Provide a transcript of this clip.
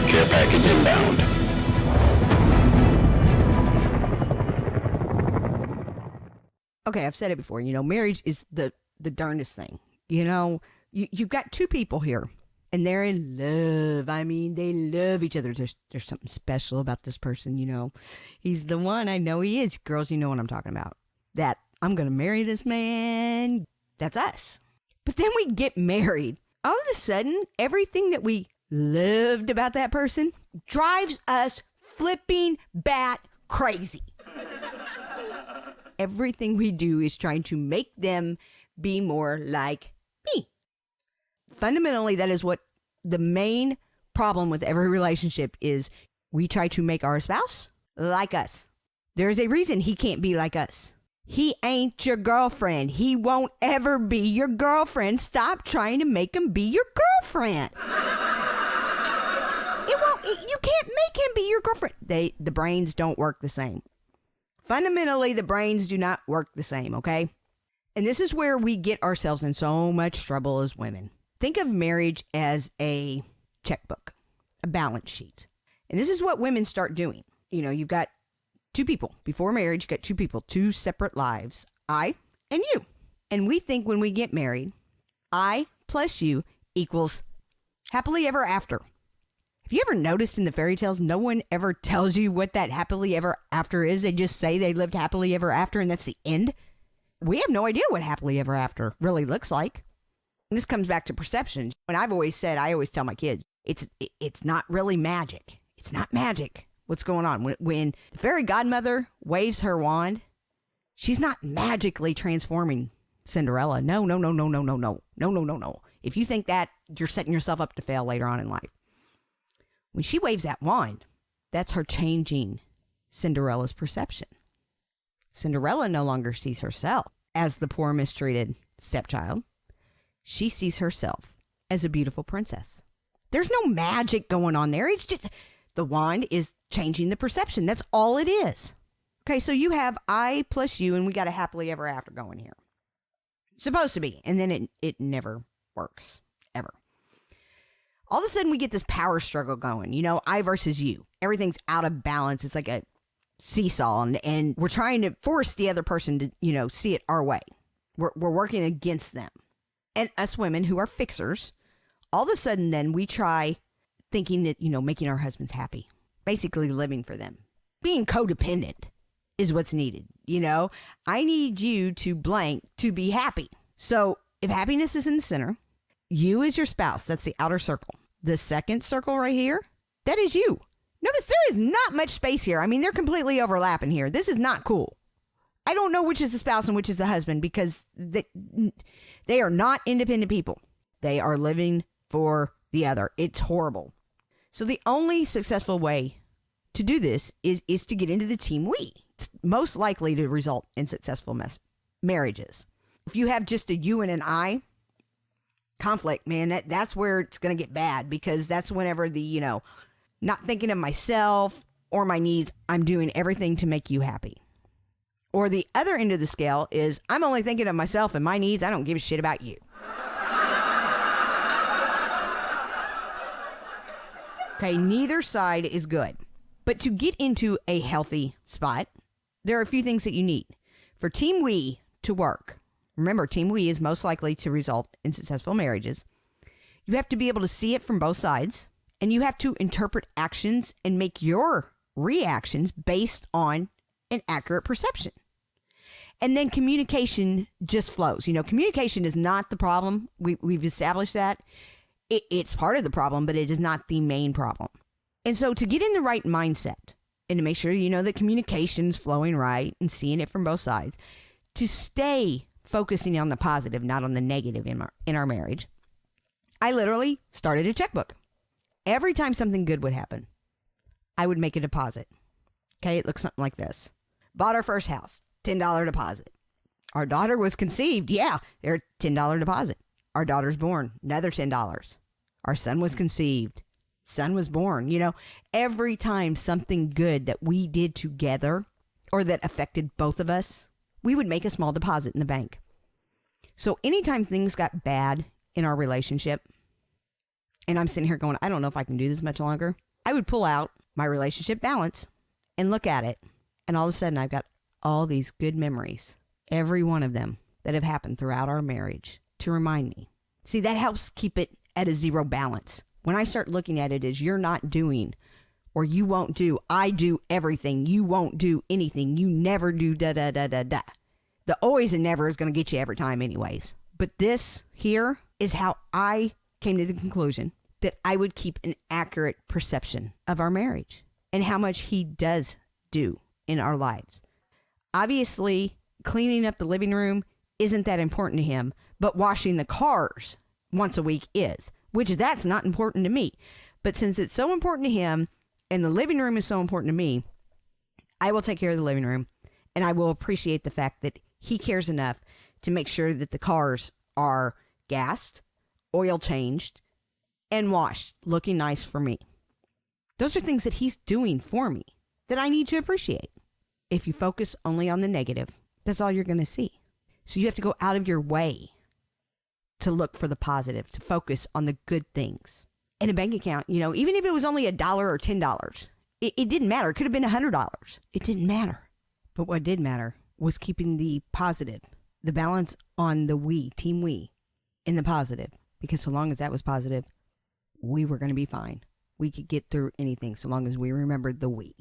Care package inbound. Okay, I've said it before. Marriage is the darndest thing. You've got two people here, and they're in love. I mean, they love each other. There's something special about this person. He's the one. I know he is. Girls, you know what I'm talking about. That I'm gonna marry this man. That's us. But then we get married. All of a sudden, everything that we loved about that person drives us flipping bat crazy. Everything we do is trying to make them be more like me. Fundamentally, that is what the main problem with every relationship is. We try to make our spouse like us. There's a reason he can't be like us. He ain't your girlfriend. He won't ever be your girlfriend. Stop trying to make him be your girlfriend. You can't make him be your girlfriend. The brains don't work the same. Fundamentally, the brains do not work the same, okay? And this is where we get ourselves in so much trouble as women. Think of marriage as a checkbook, a balance sheet. And this is what women start doing. You've got two people. Before marriage, you got two people, two separate lives, I and you. And we think when we get married, I plus you equals happily ever after. Have you ever noticed in the fairy tales, no one ever tells you what that happily ever after is? They just say they lived happily ever after, and that's the end. We have no idea what happily ever after really looks like. And this comes back to perception. And I've always said, I always tell my kids, it's not really magic. It's not magic. What's going on? When the fairy godmother waves her wand, she's not magically transforming Cinderella. No. If you think that, you're setting yourself up to fail later on in life. When she waves that wand, that's her changing Cinderella's perception. Cinderella no longer sees herself as the poor, mistreated stepchild. She sees herself as a beautiful princess. There's no magic going on there. It's just the wand is changing the perception. That's all it is. Okay, so you have I plus you, and we got a happily ever after going here. Supposed to be, and then it never works, ever. All of a sudden, we get this power struggle going. I versus you. Everything's out of balance. It's like a seesaw, and we're trying to force the other person to, see it our way. We're working against them. And us women who are fixers, all of a sudden, then we try thinking that, making our husbands happy. Basically living for them. Being codependent is what's needed. I need you to blank to be happy. So if happiness is in the center, you is your spouse. That's the outer circle. The second circle right here, that is you. Notice there is not much space here. I mean, they're completely overlapping here. This is not cool. I don't know which is the spouse and which is the husband because they are not independent people. They are living for the other. It's horrible. So the only successful way to do this is to get into the team we. It's most likely to result in successful marriages. If you have just a you and an I conflict, man, that's where it's going to get bad because that's whenever the, not thinking of myself or my needs, I'm doing everything to make you happy. Or the other end of the scale is I'm only thinking of myself and my needs. I don't give a shit about you. Okay, neither side is good. But to get into a healthy spot, there are a few things that you need. For Team We to work, remember, Team We is most likely to result in successful marriages. You have to be able to see it from both sides, and you have to interpret actions and make your reactions based on an accurate perception. And then communication just flows. Communication is not the problem. We've established that. It's part of the problem, but it is not the main problem. And so to get in the right mindset and to make sure that communication's flowing right and seeing it from both sides, to stay focusing on the positive, not on the negative in our marriage, I literally started a checkbook. Every time something good would happen, I would make a deposit. Okay, it looks something like this. Bought our first house, $10 deposit. Our daughter was conceived. Yeah, they're $10 deposit. Our daughter's born, another $10. Our son was conceived. Son was born. Every time something good that we did together or that affected both of us, we would make a small deposit in the bank. So anytime things got bad in our relationship, and I'm sitting here going, I don't know if I can do this much longer. I would pull out my relationship balance and look at it. And all of a sudden, I've got all these good memories, every one of them that have happened throughout our marriage to remind me. See, that helps keep it at a zero balance. When I start looking at it as you're not doing, or you won't do, I do everything, you won't do anything, you never do da-da-da-da-da. The always and never is going to get you every time anyways. But this here is how I came to the conclusion that I would keep an accurate perception of our marriage and how much he does do in our lives. Obviously, cleaning up the living room isn't that important to him, but washing the cars once a week is, which that's not important to me. But since it's so important to him and the living room is so important to me, I will take care of the living room, and I will appreciate the fact that he cares enough to make sure that the cars are gassed, oil changed, and washed, looking nice for me. Those are things that he's doing for me that I need to appreciate. If you focus only on the negative, that's all you're going to see. So you have to go out of your way to look for the positive, to focus on the good things. In a bank account, even if it was only $1 or $10, it didn't matter. It could have been $100. It didn't matter. But what did matter was keeping the positive, the balance on the we, team we, in the positive. Because so long as that was positive, we were going to be fine. We could get through anything so long as we remembered the we.